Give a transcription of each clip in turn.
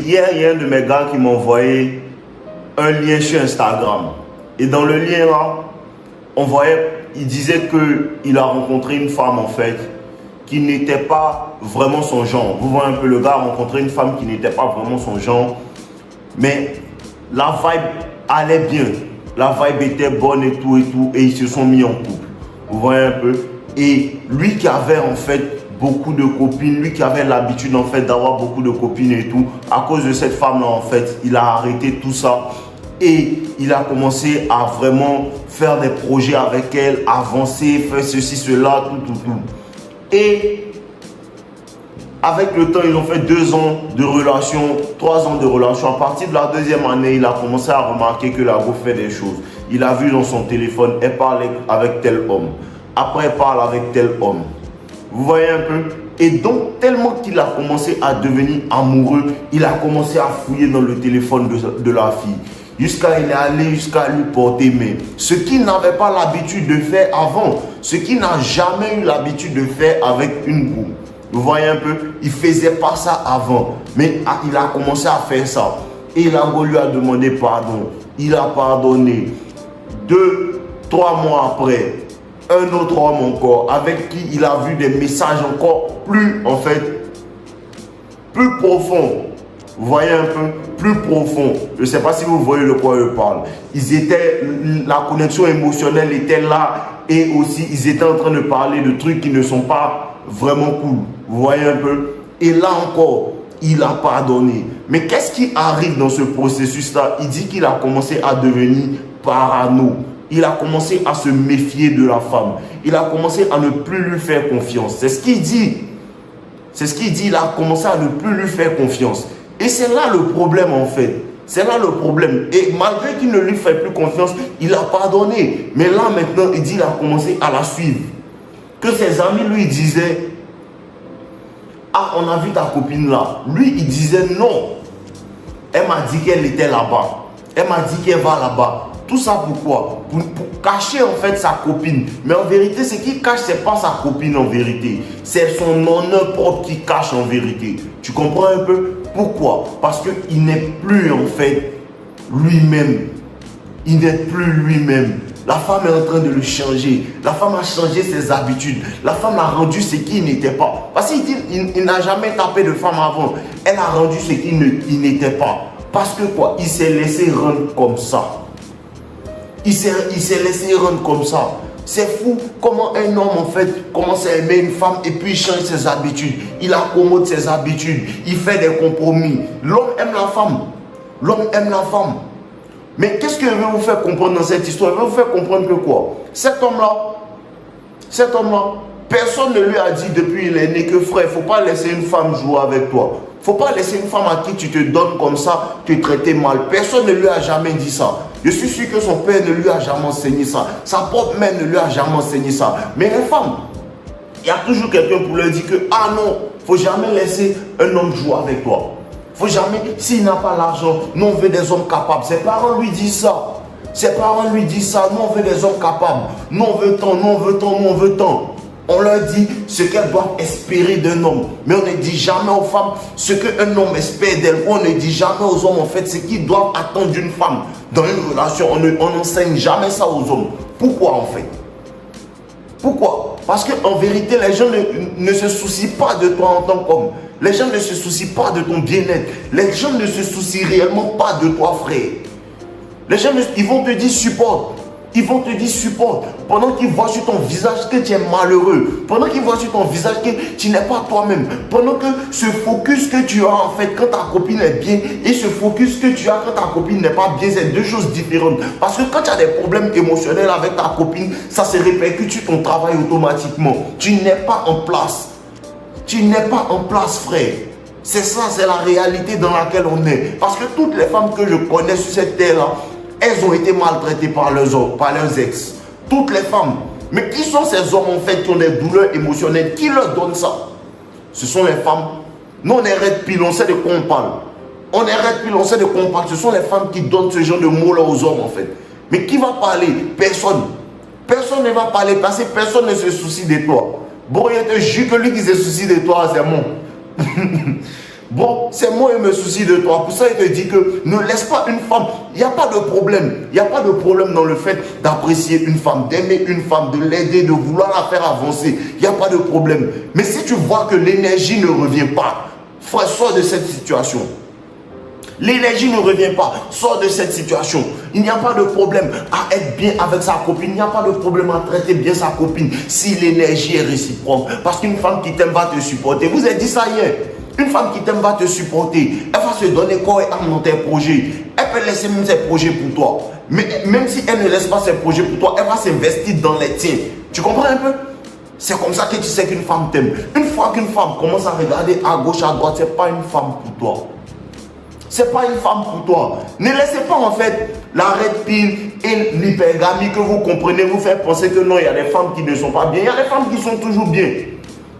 Hier, il y a un de mes gars qui m'a envoyé un lien sur Instagram. Et dans le lien là, il disait qu'il a rencontré une femme en fait, qui n'était pas vraiment son genre. Vous voyez un peu, le gars a rencontré une femme qui n'était pas vraiment son genre. Mais la vibe allait bien. La vibe était bonne et tout. Et ils se sont mis en couple. Vous voyez un peu. Et lui qui avait en fait beaucoup de copines, lui qui avait l'habitude en fait d'avoir beaucoup de copines et tout, à cause de cette femme là en fait, il a arrêté tout ça et il a commencé à vraiment faire des projets avec elle, avancer, faire ceci, cela, tout. Et avec le temps, ils ont fait 2 ans de relation, 3 ans de relation. À partir de la 2e année, il a commencé à remarquer que la go fait des choses. Il a vu dans son téléphone, elle parle avec tel homme. Après, elle parle avec tel homme. Vous voyez un peu? Et donc, tellement qu'il a commencé à devenir amoureux, il a commencé à fouiller dans le téléphone de la fille. Il est allé jusqu'à lui porter main. Ce qu'il n'avait pas l'habitude de faire avant. Ce qu'il n'a jamais eu l'habitude de faire avec une go. Vous voyez un peu? Il ne faisait pas ça avant. Mais il a commencé à faire ça. Et la go lui a demandé pardon. Il a pardonné. 2, 3 mois après, un autre homme encore, avec qui il a vu des messages encore plus, en fait, plus profonds. Vous voyez un peu, plus profond. Je ne sais pas si vous voyez de quoi je parle. La connexion émotionnelle était là et aussi ils étaient en train de parler de trucs qui ne sont pas vraiment cool. Vous voyez un peu. Et là encore, il a pardonné. Mais qu'est-ce qui arrive dans ce processus-là? Il dit qu'il a commencé à devenir parano. Il a commencé à se méfier de la femme. Il a commencé à ne plus lui faire confiance. C'est ce qu'il dit. C'est ce qu'il dit. Il a commencé à ne plus lui faire confiance. Et c'est là le problème en fait. C'est là le problème. Et malgré qu'il ne lui fait plus confiance, il a pardonné. Mais là maintenant, il dit qu'il a commencé à la suivre. Que ses amis lui disaient, ah, on a vu ta copine là. Lui, il disait non. Elle m'a dit qu'elle était là-bas. Elle m'a dit qu'elle va là-bas. Tout ça pourquoi? Pour cacher en fait sa copine. Mais en vérité, ce qu'il cache, ce n'est pas sa copine en vérité. C'est son honneur propre qui cache en vérité. Tu comprends un peu? Pourquoi? Parce qu'il n'est plus en fait lui-même. Il n'est plus lui-même. La femme est en train de le changer. La femme a changé ses habitudes. La femme a rendu ce qu'il n'était pas. Parce qu'il n'a jamais tapé de femme avant. Elle a rendu ce qu'il n'était pas. Parce que quoi? Il s'est laissé rendre comme ça. Il s'est laissé rendre comme ça. C'est fou comment un homme en fait commence à aimer une femme et puis il change ses habitudes. Il accommode ses habitudes. Il fait des compromis. L'homme aime la femme. L'homme aime la femme. Mais qu'est-ce que je vais vous faire comprendre dans cette histoire? Je vais vous faire comprendre que quoi? Cet homme-là, personne ne lui a dit depuis il est né que frère, il ne faut pas laisser une femme jouer avec toi. Il ne faut pas laisser une femme à qui tu te donnes comme ça, te traiter mal. Personne ne lui a jamais dit ça. Je suis sûr que son père ne lui a jamais enseigné ça. Sa propre mère ne lui a jamais enseigné ça. Mais les femmes, il y a toujours quelqu'un pour leur dire que ah non, il ne faut jamais laisser un homme jouer avec toi. Il ne faut jamais, s'il n'a pas l'argent, nous on veut des hommes capables. Ses parents lui disent ça. Ses parents lui disent ça. Nous on veut des hommes capables. Nous on veut tant, nous on veut tant, nous on veut tant. On leur dit ce qu'elles doivent espérer d'un homme. Mais on ne dit jamais aux femmes ce qu'un homme espère d'elle. On ne dit jamais aux hommes en fait ce qu'ils doivent attendre d'une femme. Dans une relation, on n'enseigne jamais ça aux hommes. Pourquoi en fait? Pourquoi? Parce qu'en vérité, les gens ne se soucient pas de toi en tant qu'homme. Les gens ne se soucient pas de ton bien-être. Les gens ne se soucient réellement pas de toi, frère. Les gens, ils vont te dire support. Ils vont te dire support. Pendant qu'ils voient sur ton visage que tu es malheureux. Pendant qu'ils voient sur ton visage que tu n'es pas toi-même. Pendant que ce focus que tu as en fait quand ta copine est bien et ce focus que tu as quand ta copine n'est pas bien, c'est 2 choses différentes. Parce que quand tu as des problèmes émotionnels avec ta copine, ça se répercute sur ton travail automatiquement. Tu n'es pas en place. Tu n'es pas en place, frère. C'est ça, c'est la réalité dans laquelle on est. Parce que toutes les femmes que je connais sur cette terre-là, elles ont été maltraitées par leurs hommes, par leurs ex. Toutes les femmes. Mais qui sont ces hommes en fait qui ont des douleurs émotionnelles? Qui leur donne ça? Ce sont les femmes. Nous on arrête pile, on sait de quoi on parle. On arrête pile, on sait de quoi on parle. Ce sont les femmes qui donnent ce genre de mots-là aux hommes en fait. Mais qui va parler? Personne. Personne ne va parler parce que personne ne se soucie de toi. Bon, je te jure que lui qui se soucie de toi, c'est moi. Bon, c'est moi qui me soucie de toi. Pour ça, il te dit que ne laisse pas une femme. Il n'y a pas de problème. Il n'y a pas de problème dans le fait d'apprécier une femme, d'aimer une femme, de l'aider, de vouloir la faire avancer. Il n'y a pas de problème. Mais si tu vois que l'énergie ne revient pas, frère, sors de cette situation. L'énergie ne revient pas. Sors de cette situation. Il n'y a pas de problème à être bien avec sa copine. Il n'y a pas de problème à traiter bien sa copine si l'énergie est réciproque. Parce qu'une femme qui t'aime va te supporter. Vous avez dit ça hier. Une femme qui t'aime va te supporter. Elle va se donner corps et âme dans tes projets. Elle peut laisser même ses projets pour toi. Mais même si elle ne laisse pas ses projets pour toi, elle va s'investir dans les tiens. Tu comprends un peu? C'est comme ça que tu sais qu'une femme t'aime. Une fois qu'une femme commence à regarder à gauche, à droite, ce n'est pas une femme pour toi. C'est pas une femme pour toi. Ne laissez pas en fait la red pill et l'hypergamie que vous comprenez vous faire penser que non, il y a des femmes qui ne sont pas bien. Il y a des femmes qui sont toujours bien.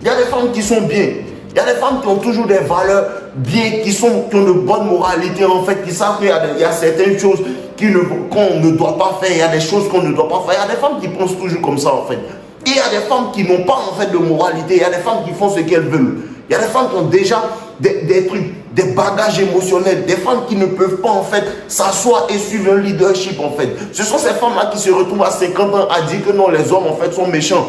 Il y a des femmes qui sont bien. Il y a des femmes qui ont toujours des valeurs bien, qui ont de bonne moralité en fait, qui savent qu'il y a certaines choses qu'on ne doit pas faire. Il y a des choses qu'on ne doit pas faire. Il y a des femmes qui pensent toujours comme ça en fait. Et il y a des femmes qui n'ont pas en fait de moralité. Il y a des femmes qui font ce qu'elles veulent. Il y a des femmes qui ont déjà des trucs, des bagages émotionnels, des femmes qui ne peuvent pas en fait s'asseoir et suivre un leadership en fait. Ce sont ces femmes-là qui se retrouvent à 50 ans à dire que non, les hommes en fait sont méchants.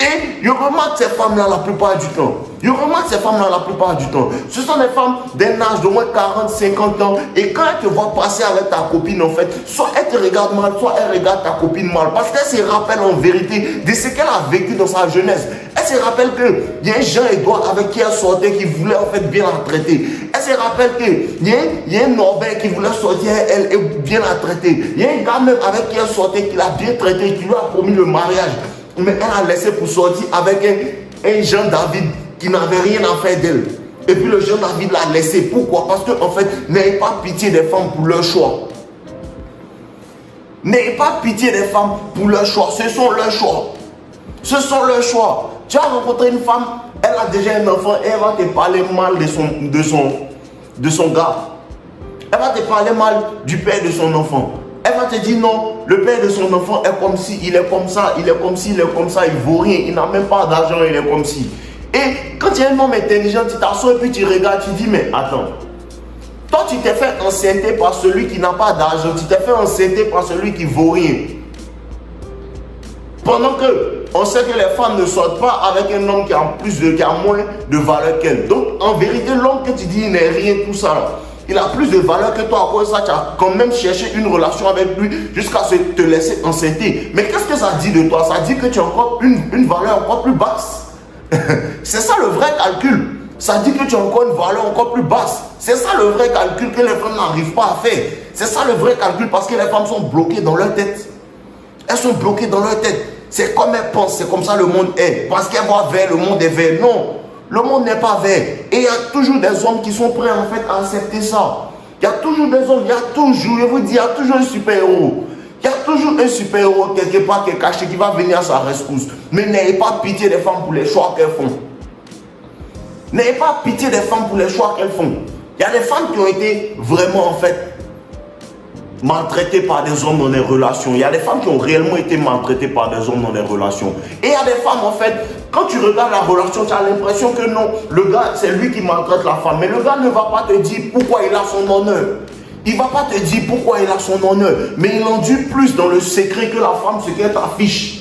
Et je remarque ces femmes-là la plupart du temps. Je remarque ces femmes-là la plupart du temps. Ce sont des femmes d'un âge d'au moins 40, 50 ans. Et quand elles te voient passer avec ta copine, en fait, soit elle te regarde mal, soit elle regarde ta copine mal. Parce qu'elle se rappelle en vérité de ce qu'elle a vécu dans sa jeunesse. Elle se rappelle qu'il y a un Jean-Edouard avec qui elle sortait qui voulait en fait bien la traiter. Elle se rappelle qu'il y a un Norbert qui voulait sortir elle et bien la traiter. Il y a un gars même avec qui elle sortait qui l'a bien traité, qui lui a promis le mariage. Mais elle a laissé pour sortir avec un Jean-David qui n'avait rien à faire d'elle. Et puis le Jean-David l'a laissé. Pourquoi? Parce qu'en fait, n'ayez pas pitié des femmes pour leur choix. N'ayez pas pitié des femmes pour leur choix. Ce sont leurs choix. Ce sont leurs choix. Tu as rencontré une femme, elle a déjà un enfant et elle va te parler mal de son gars. Elle va te parler mal du père de son enfant. Elle va te dire non, le père de son enfant est comme ci, il est comme ça, il est comme ci, il est comme ça, il vaut rien, il n'a même pas d'argent, il est comme ci. Et quand il y a un homme intelligent, tu t'assois et puis tu regardes, tu dis mais attends, toi tu t'es fait enceinter par celui qui n'a pas d'argent, tu t'es fait enceinter par celui qui vaut rien. Pendant que on sait que les femmes ne sortent pas avec un homme qui a moins de valeur qu'elle. Donc en vérité, l'homme que tu dis il n'est rien, tout ça là. Il a plus de valeur que toi. À cause de ça, tu as quand même cherché une relation avec lui jusqu'à te laisser enceinter. Mais qu'est-ce que ça dit de toi? Ça dit que tu as encore une valeur encore plus basse. C'est ça le vrai calcul. Ça dit que tu as encore une valeur encore plus basse. C'est ça le vrai calcul que les femmes n'arrivent pas à faire. C'est ça le vrai calcul parce que les femmes sont bloquées dans leur tête. Elles sont bloquées dans leur tête. C'est comme elles pensent, c'est comme ça le monde est. Parce qu'elles voient vert, le monde est vert. Non. Le monde n'est pas vert. Et il y a toujours des hommes qui sont prêts en fait à accepter ça. Il y a toujours des hommes, il y a toujours, je vous dis, il y a toujours un super-héros. Il y a toujours un super-héros quelque part qui est caché, qui va venir à sa rescousse. Mais n'ayez pas pitié des femmes pour les choix qu'elles font. N'ayez pas pitié des femmes pour les choix qu'elles font. Il y a des femmes qui ont été vraiment en fait maltraitées par des hommes dans des relations. Il y a des femmes qui ont réellement été maltraitées par des hommes dans des relations. Et il y a des femmes en fait, quand tu regardes la relation, tu as l'impression que non, le gars c'est lui qui maltraite la femme. Mais le gars ne va pas te dire pourquoi il a son honneur. Il ne va pas te dire pourquoi il a son honneur. Mais il en dit plus dans le secret que la femme, ce qu'elle t'affiche.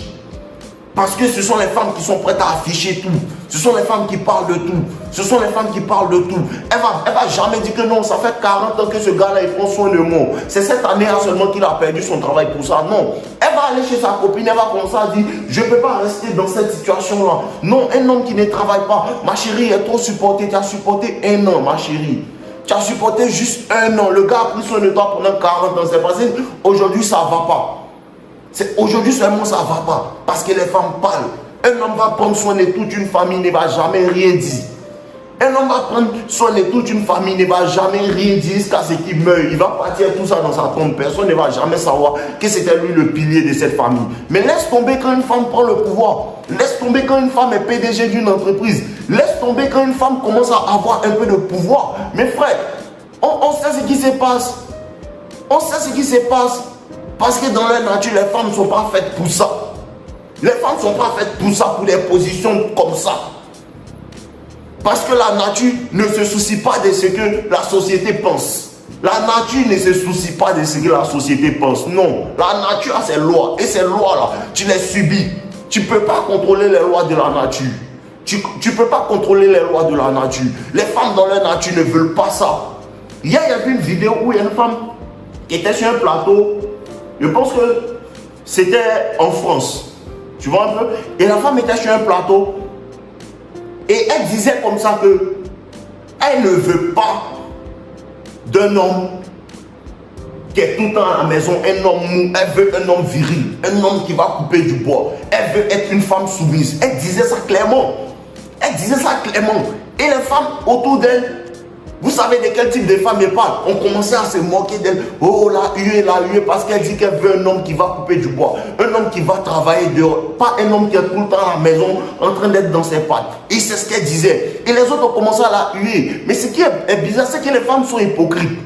Parce que ce sont les femmes qui sont prêtes à afficher tout. Ce sont les femmes qui parlent de tout. Ce sont les femmes qui parlent de tout. Elle va jamais dire que non, ça fait 40 ans que ce gars-là, il prend soin de moi. C'est cette année-là seulement qu'il a perdu son travail pour ça. Non. Elle va aller chez sa copine, elle va commencer à dire, je ne peux pas rester dans cette situation-là. Non, un homme qui ne travaille pas. Ma chérie est trop supportée. Tu as supporté un an, ma chérie. Tu as supporté juste un an. Le gars a pris soin de toi pendant 40 ans. C'est passé. Aujourd'hui, ça ne va pas. Aujourd'hui seulement ça ne va pas. Parce que les femmes parlent. Un homme va prendre soin de toute une famille, ne va jamais rien dire. Un homme va prendre soin de toute une famille, ne va jamais rien dire jusqu'à ce qu'il meure. Il va partir tout ça dans sa tombe. Personne ne va jamais savoir que c'était lui le pilier de cette famille. Mais laisse tomber quand une femme prend le pouvoir. Laisse tomber quand une femme est PDG d'une entreprise. Laisse tomber quand une femme commence à avoir un peu de pouvoir. Mes frères, on sait ce qui se passe. On sait ce qui se passe. Parce que dans leur nature, les femmes ne sont pas faites pour ça. Les femmes ne sont pas faites pour ça, pour des positions comme ça. Parce que la nature ne se soucie pas de ce que la société pense. La nature ne se soucie pas de ce que la société pense. Non, la nature a ses lois. Et ces lois-là, tu les subis. Tu ne peux pas contrôler les lois de la nature. Tu ne peux pas contrôler les lois de la nature. Les femmes dans leur nature ne veulent pas ça. Hier, il y a vu une vidéo où il y a une femme qui était sur un plateau. Je pense que c'était en France. Tu vois un peu? Et la femme était sur un plateau. Et elle disait comme ça que elle ne veut pas d'un homme qui est tout le temps à la maison, un homme mou. Elle veut un homme viril, un homme qui va couper du bois. Elle veut être une femme soumise. Elle disait ça clairement. Elle disait ça clairement. Et les femmes autour d'elle, vous savez de quel type de femme elle parle? On commençait à se moquer d'elle. Oh, la huée, parce qu'elle dit qu'elle veut un homme qui va couper du bois. Un homme qui va travailler dehors. Pas un homme qui est tout le temps à la maison en train d'être dans ses pattes. Et c'est ce qu'elle disait. Et les autres ont commencé à la huer. Mais ce qui est bizarre, c'est que les femmes sont hypocrites.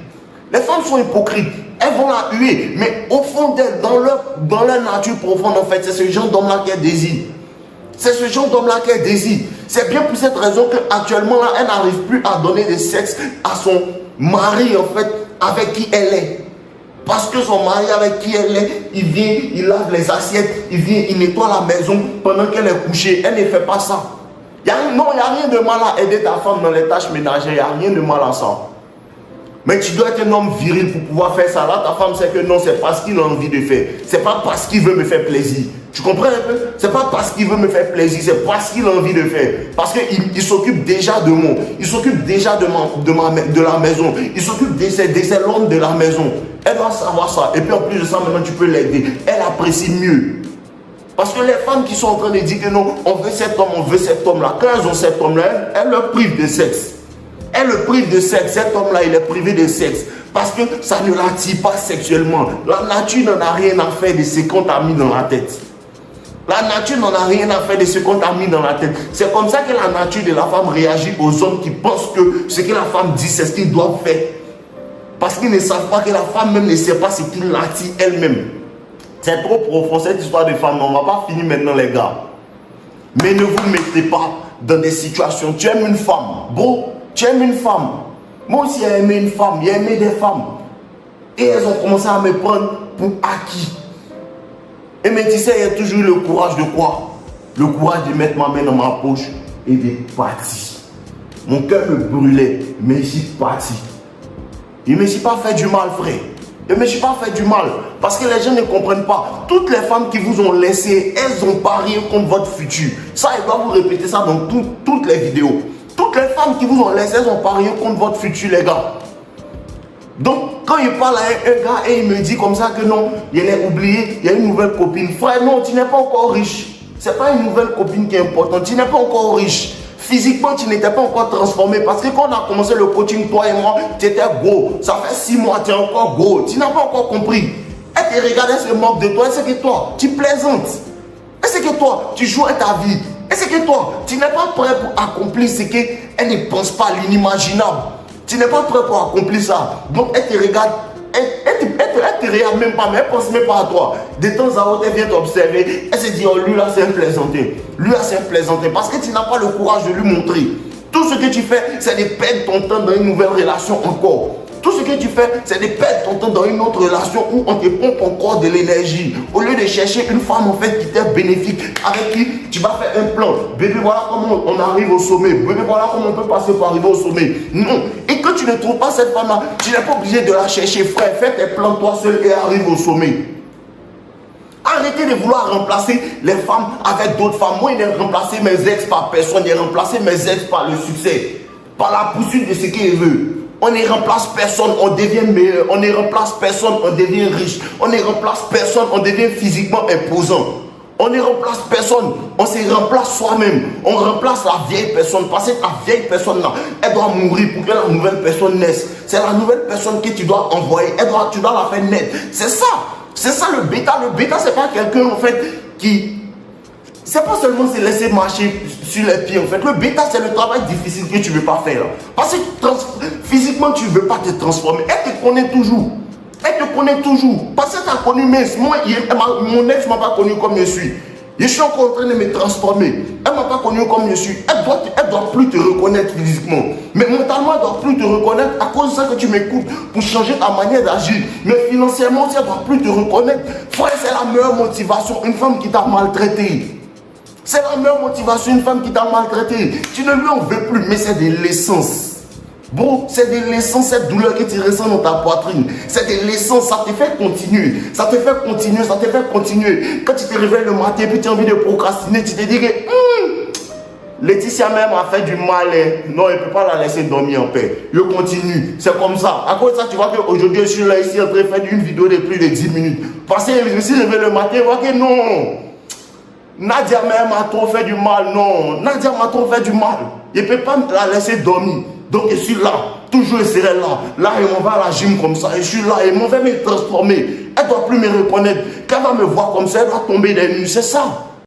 Les femmes sont hypocrites. Elles vont la huer. Mais au fond d'elles, dans leur nature profonde, en fait, c'est ce genre d'homme-là qu'elle désire. C'est ce genre d'homme-là qu'elle désire. C'est bien pour cette raison qu'actuellement, là, elle n'arrive plus à donner de sexe à son mari, en fait, avec qui elle est. Parce que son mari avec qui elle est, il vient, il lave les assiettes, il vient, il nettoie la maison pendant qu'elle est couchée. Elle ne fait pas ça. Non, il n'y a rien de mal à aider ta femme dans les tâches ménagères. Il n'y a rien de mal à ça. Mais tu dois être un homme viril pour pouvoir faire ça. Là, ta femme sait que non, c'est pas ce qu'il a envie de faire. C'est pas parce qu'il veut me faire plaisir. Tu comprends un peu? C'est pas parce qu'il veut me faire plaisir, c'est parce qu'il a envie de faire. Parce qu'il s'occupe déjà de moi. Il s'occupe déjà de la maison. Il s'occupe des l'homme de la maison. Elle doit savoir ça. Et puis en plus de ça, maintenant tu peux l'aider. Elle apprécie mieux. Parce que les femmes qui sont en train de dire que non, on veut cet homme-là. Quand elles ont cet homme-là, elles leur privent de sexe. Elle le prive de sexe. Cet homme-là, il est privé de sexe. Parce que ça ne l'attire pas sexuellement. La nature n'en a rien à faire de ce qu'on t'a mis dans la tête. La nature n'en a rien à faire de ce qu'on t'a mis dans la tête. C'est comme ça que la nature de la femme réagit aux hommes qui pensent que ce que la femme dit, c'est ce qu'ils doivent faire. Parce qu'ils ne savent pas que la femme même ne sait pas ce qui l'attire elle-même. C'est trop profond cette histoire de femme. On ne va pas finir maintenant les gars. Mais ne vous mettez pas dans des situations. Tu aimes une femme. Bon, tu aimes une femme. Moi aussi j'ai aimé une femme. J'ai aimé des femmes. Et elles ont commencé à me prendre pour acquis. Et me disait, il y a toujours le courage de quoi? Le courage de mettre ma main dans ma poche et de partir. Mon cœur me brûlait, mais je suis parti. Je ne me suis pas fait du mal, frère. Je ne me suis pas fait du mal. Parce que les gens ne comprennent pas. Toutes les femmes qui vous ont laissé, elles ont parié contre votre futur. Ça, je dois vous répéter ça dans toutes les vidéos. Toutes les femmes qui vous ont laissé, elles ont parié contre votre futur, les gars. Donc, quand il parle à un gars et il me dit comme ça que non, il est oublié, il y a une nouvelle copine. Frère, non, tu n'es pas encore riche. Ce n'est pas une nouvelle copine qui est importante. Tu n'es pas encore riche. Physiquement, tu n'étais pas encore transformé. Parce que quand on a commencé le coaching, toi et moi, tu étais gros. Ça fait 6 mois, tu es encore gros. Tu n'as pas encore compris. Elle te regarde, elle se moque de toi. Est-ce que toi, tu plaisantes? Est-ce que toi, tu joues à ta vie? Est-ce que toi, tu n'es pas prêt pour accomplir ce qu'elle ne pense pas, l'inimaginable? Tu n'es pas prêt pour accomplir ça. Donc elle te regarde, elle te regarde même pas, mais elle ne pense même pas à toi. De temps à autre, elle vient t'observer. Elle se dit, oh lui là c'est un plaisantin. Lui là c'est un plaisantin. Parce que tu n'as pas le courage de lui montrer. Tout ce que tu fais, c'est de perdre ton temps dans une nouvelle relation encore. Tout ce que tu fais, c'est de perdre ton temps dans une autre relation où on te pompe encore de l'énergie. Au lieu de chercher une femme en fait qui t'est bénéfique, avec qui tu vas faire un plan. Bébé, voilà comment on arrive au sommet. Bébé, voilà comment on peut passer pour arriver au sommet. Non. Et quand tu ne trouves pas cette femme-là, tu n'es pas obligé de la chercher, frère. Fais tes plans toi seul et arrive au sommet. Arrêtez de vouloir remplacer les femmes avec d'autres femmes. Moi, il a remplacé mes ex par personne. Il a remplacé mes ex par le succès. Par la poursuite de ce qu'il veut. On ne remplace personne, on devient meilleur. On ne remplace personne, on devient riche. On ne remplace personne, on devient physiquement imposant. On ne remplace personne, on se remplace soi-même. On remplace la vieille personne. Parce que la vieille personne là, elle doit mourir pour que la nouvelle personne naisse. C'est la nouvelle personne que tu dois envoyer. Tu dois la faire naître. C'est ça. C'est ça le bêta. Le bêta, c'est pas quelqu'un en fait qui... C'est pas seulement se laisser marcher sur les pieds en fait. Le bêta, c'est le travail difficile que tu ne veux pas faire. Parce que physiquement, tu ne veux pas te transformer. Elle te connaît toujours. Elle te connaît toujours. Parce que tu as connu, mais moi, mon ex ne m'a pas connu comme je suis. Je suis encore en train de me transformer. Elle ne m'a pas connu comme je suis. Elle doit plus te reconnaître physiquement. Mais mentalement, elle ne doit plus te reconnaître à cause de ça que tu m'écoutes pour changer ta manière d'agir. Mais financièrement aussi, elle ne doit plus te reconnaître. Frère, c'est la meilleure motivation. Une femme qui t'a maltraité. C'est la meilleure motivation, une femme qui t'a maltraité. Tu ne lui en veux plus, mais c'est de l'essence. Bro, c'est de l'essence, cette douleur que tu ressens dans ta poitrine. C'est de l'essence, ça te fait continuer. Ça te fait continuer, ça te fait continuer. Quand tu te réveilles le matin et puis tu as envie de procrastiner, tu te dis que Laetitia même a fait du mal. Non, il ne peut pas la laisser dormir en paix. Je continue. C'est comme ça. À cause de ça, tu vois qu'aujourd'hui, je suis là ici en train de faire une vidéo de plus de 10 minutes. Parce que je me suis réveillé le matin et je vois que non. Nadia même a trop fait du mal. Non, Nadia m'a trop fait du mal. Je ne peux pas la laisser dormir. Donc je suis là, toujours je serai là. Là, ils m'en va à la gym comme ça. Je suis là, ils m'en va me transformer. Elle ne doit plus me reconnaître. Quand elle va me voir comme ça, elle va tomber des nues. C'est ça.